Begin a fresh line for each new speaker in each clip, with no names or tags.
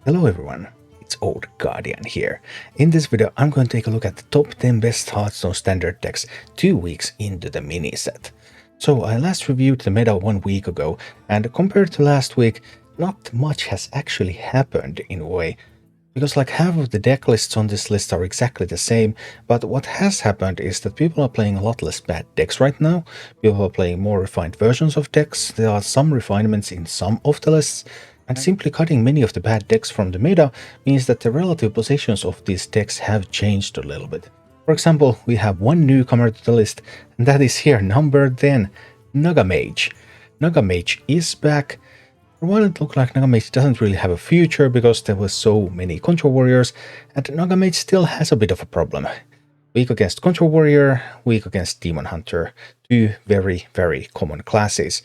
Hello everyone, it's Old Guardian here. In this video I'm going to take a look at the top 10 best Hearthstone Standard decks 2 weeks into the mini set. So I last reviewed the meta 1 week ago, and compared to last week, not much has actually happened in a way. Because like half of the deck lists on this list are exactly the same, but what has happened is that people are playing a lot less bad decks right now. People are playing more refined versions of decks, there are some refinements in some of the lists, and simply cutting many of the bad decks from the meta means that the relative positions of these decks have changed a little bit. For example, we have one newcomer to the list, and that is here, number 10, Naga Mage. Naga Mage is back. For a while it looked like Naga Mage doesn't really have a future because there were so many Control Warriors, and Naga Mage still has a bit of a problem. Weak against Control Warrior, weak against Demon Hunter, two very common classes.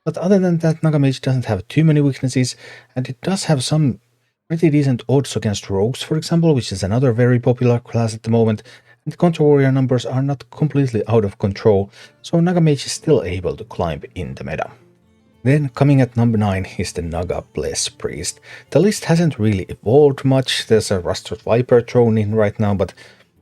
But other than that, Naga Mage doesn't have too many weaknesses, and it does have some pretty decent odds against Rogues, for example, which is another very popular class at the moment, and the Control Warrior numbers are not completely out of control, so Naga Mage is still able to climb in the meta. Then coming at number 9 is the Naga Bless Priest. The list hasn't really evolved much, there's a Rusted Viper thrown in right now, but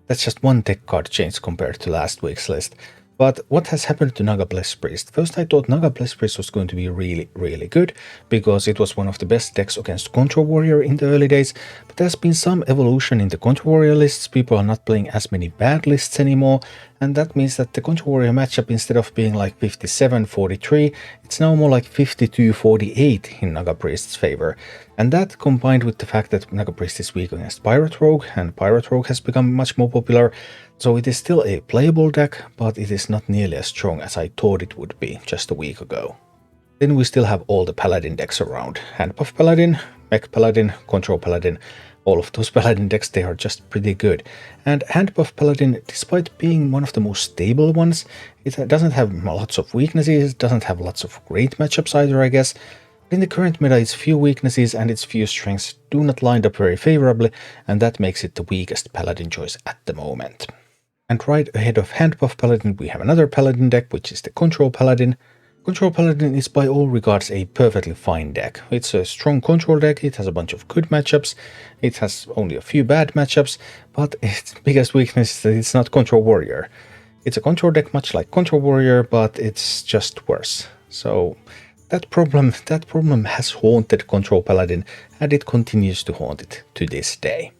that's just one tech card change compared to last week's list. But what has happened to Naga Bless Priest? First I thought Naga Bless Priest was going to be really good, because it was one of the best decks against Control Warrior in the early days, but there's been some evolution in the Control Warrior lists, people are not playing as many bad lists anymore, and that means that the Control Warrior matchup, instead of being like 57-43, it's now more like 52-48 in Naga Priest's favor. And that, combined with the fact that Naga Priest is weak against Pirate Rogue, and Pirate Rogue has become much more popular, so it is still a playable deck, but it is not nearly as strong as I thought it would be just a week ago. Then we still have all the Paladin decks around. Handbuff Paladin, Mech Paladin, Control Paladin, all of those Paladin decks, they are just pretty good. And Handbuff Paladin, despite being one of the most stable ones, it doesn't have lots of weaknesses, it doesn't have lots of great matchups either, I guess. In the current meta, its few weaknesses and its few strengths do not line up very favorably, and that makes it the weakest Paladin choice at the moment. And right ahead of Handbuff Paladin we have another Paladin deck, which is the Control Paladin. Control Paladin is by all regards a perfectly fine deck. It's a strong control deck, it has a bunch of good matchups, it has only a few bad matchups, but its biggest weakness is that it's not Control Warrior. It's a control deck much like Control Warrior, but it's just worse. So that problem has haunted Control Paladin, and it continues to haunt it to this day.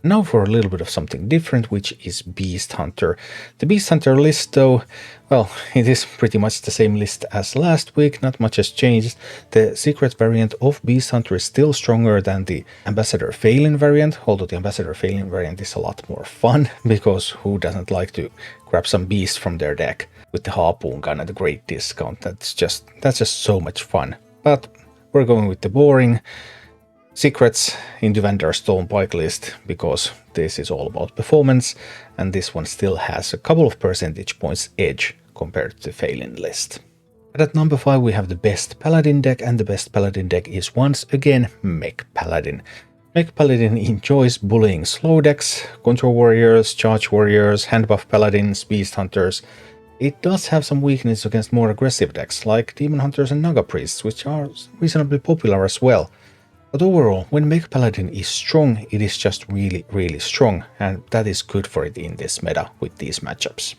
Now for a little bit of something different, which is Beast Hunter. The Beast Hunter list, though, well, it is pretty much the same list as last week, not much has changed. The secret variant of Beast Hunter is still stronger than the Ambassador Phelan variant, although the Ambassador Phelan variant is a lot more fun, because who doesn't like to grab some beast from their deck with the harpoon gun at a great discount? That's just so much fun. But we're going with the boring secrets into Vandar's Stormpike list, because this is all about performance, and this one still has a couple of percentage points edge compared to the Phelan list. And at number 5 we have the best Paladin deck, and the best Paladin deck is once again Mech Paladin. Mech Paladin enjoys bullying slow decks, Control Warriors, Charge Warriors, Handbuff Paladins, Beast Hunters. It does have some weakness against more aggressive decks like Demon Hunters and Naga Priests, which are reasonably popular as well. But overall, when Mech Paladin is strong, it is just really strong, and that is good for it in this meta with these matchups.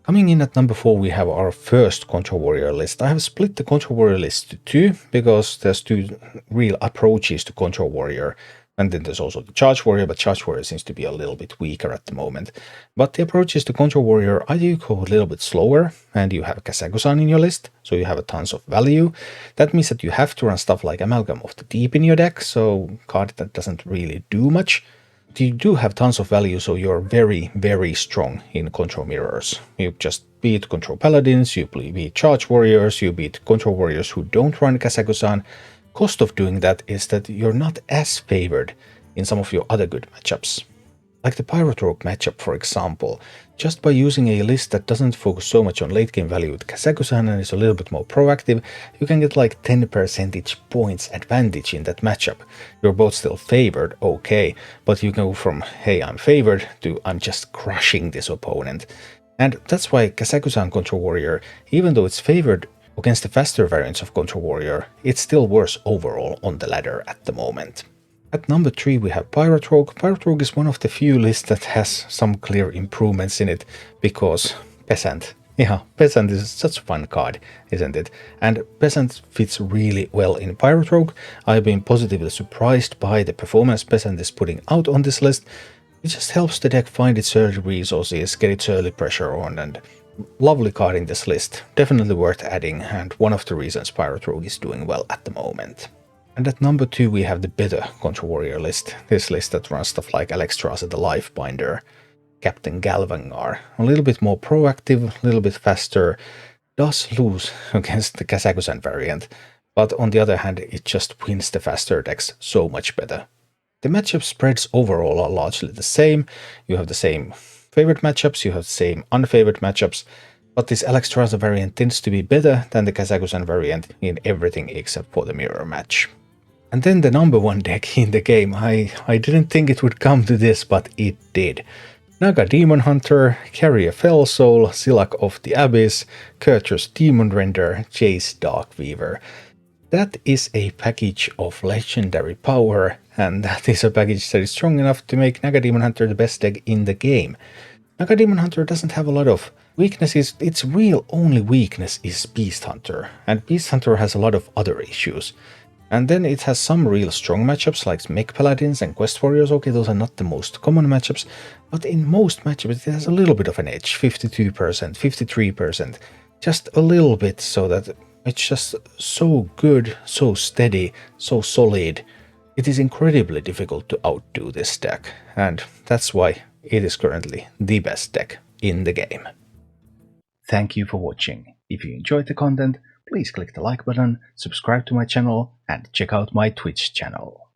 Coming in at number 4 we have our first Control Warrior list. I have split the Control Warrior list to two, because there's two real approaches to Control Warrior. And then there's also the Charge Warrior, but Charge Warrior seems to be a little bit weaker at the moment. But the approaches to Control Warrior, either you go a little bit slower, and you have Kazakusan in your list, so you have a tons of value. That means that you have to run stuff like Amalgam of the Deep in your deck, so card that doesn't really do much. But you do have tons of value, so you're very strong in Control Mirrors. You just beat Control Paladins, you beat Charge Warriors, you beat Control Warriors who don't run Kazakusan. Cost of doing that is that you're not as favored in some of your other good matchups. Like the Pirate Rogue matchup, for example. Just by using a list that doesn't focus so much on late game value with Kazakusan and is a little bit more proactive, you can get like 10 percentage points advantage in that matchup. You're both still favored, okay, but you go from hey I'm favored to I'm just crushing this opponent. And that's why Kazakusan Control Warrior, even though it's favored against the faster variants of Control Warrior, it's still worse overall on the ladder at the moment. At number 3 we have Pirate Rogue. Pirate Rogue is one of the few lists that has some clear improvements in it, because Peasant. Yeah, Peasant is such a fun card, isn't it? And Peasant fits really well in Pirate Rogue. I've been positively surprised by the performance Peasant is putting out on this list. It just helps the deck find its early resources, get its early pressure on, and lovely card in this list. Definitely worth adding, and one of the reasons Pirate Rogue is doing well at the moment. And at number 2 we have the better Control Warrior list. This list that runs stuff like Alexstrasza the Lifebinder, Captain Galvangar, a little bit more proactive, a little bit faster, does lose against the Kazakusan variant, but on the other hand it just wins the faster decks so much better. The matchup spreads overall are largely the same. You have the same favorite matchups, you have the same unfavored matchups, but this Alexstrasza variant tends to be better than the Kazakusan variant in everything except for the mirror match. And then the number 1 deck in the game. I didn't think it would come to this, but it did. Naga Demon Hunter, Carrier Fell Soul, Silak of the Abyss, Courteous Demon Render, Jace Darkweaver. That is a package of legendary power, and that is a package that is strong enough to make Naga Demon Hunter the best deck in the game. Naga Demon Hunter doesn't have a lot of weaknesses. Its real only weakness is Beast Hunter, and Beast Hunter has a lot of other issues. And then it has some real strong matchups like Mech Paladins and Quest Warriors. Okay, those are not the most common matchups, but in most matchups it has a little bit of an edge, 52%, 53%, just a little bit, so that it's just so good, so steady, so solid. It is incredibly difficult to outdo this deck, and that's why it is currently the best deck in the game. Thank you for watching. If you enjoyed the content, please click the like button, subscribe to my channel, and check out my Twitch channel.